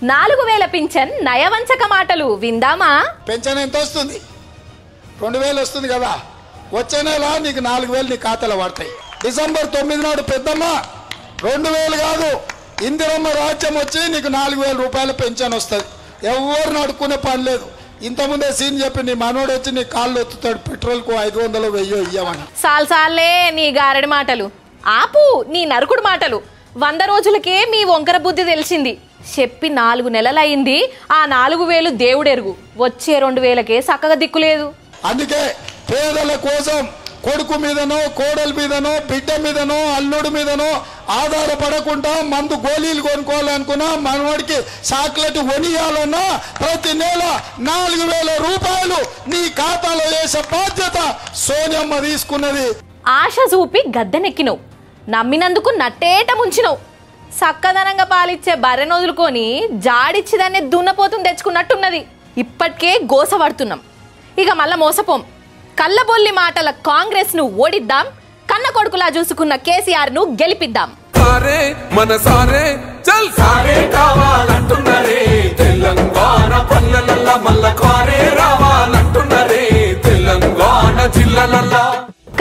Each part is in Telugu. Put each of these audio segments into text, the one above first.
4000 పింఛన్ నయవంచక మాటలు విందామా? పెన్షన్ ఎంత వస్తుంది? 2000 వస్తుంది కదా. వచ్చే నెల నీకు 4000 నీ ఖాతాలో పడతాయి. డిసెంబర్ 9 నాడు పెద్దమ్మ 2000 కాదు, ఇందిరమ్మ రాజ్యం వచ్చి నీకు 4000 రూపాయల పెన్షన్ వస్తుంది. ఎవరిని అడుక్కునే పని లేదు. ఇంతకుముందే సీన్ చెప్పి నీ మనోడు వచ్చి నీ కాళ్ళు ఎత్తుతాడు, పెట్రోల్కు 500 1000 ఇయ్యమని. సాల్సాలే నీ గారడి మాటలు, ఆపు నీ నరుకుడు మాటలు. 100 రోజులకే మీ వంకర బుద్ధి తెలిసింది. చెప్పి 4 నెలలైంది. ఆ 4000 దేవుడెరుగు, వచ్చే 2000కే చక్కగా దిక్కులేదు. అందుకే పేదల కోసం కొడుకు మీదనో కోడల మీదనో బిడ్డ మీదనో అల్లుడి మీదనో ఆధారపడకుండా మందు గోళీలు కొనుక్కోవాలనుకున్నా, మనవాడికి చాక్లెట్ కొనియాలన్నా ప్రతి నెల 4000 రూపాయలు నీ ఖాతాలో వేసే బాధ్యత సోనియమ్మ తీసుకున్నది. ఆశ చూపి గద్దెనెక్కినవు, నమ్మినందుకు నట్టేట ముంచినవు. చక్కదనంగా పాలిచ్చే బర్రెను వదులుకొని జాడిచ్చిదాన్ని దున్నపోతుని తెచ్చుకున్నట్టున్నది. ఇప్పటికే గోసపడుతున్నాం, ఇక మళ్ళా మోసపోం. కళ్ళబొల్లి మాటల కాంగ్రెస్ ను ఓడిద్దాం, కన్న కొడుకులా చూసుకున్న కేసీఆర్ ను గెలిపిద్దాం.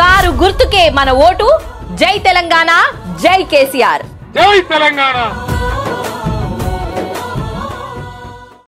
కారు గుర్తుకే మన ఓటు. జై తెలంగాణ, జై కేసీఆర్. జై తెలంగాణ.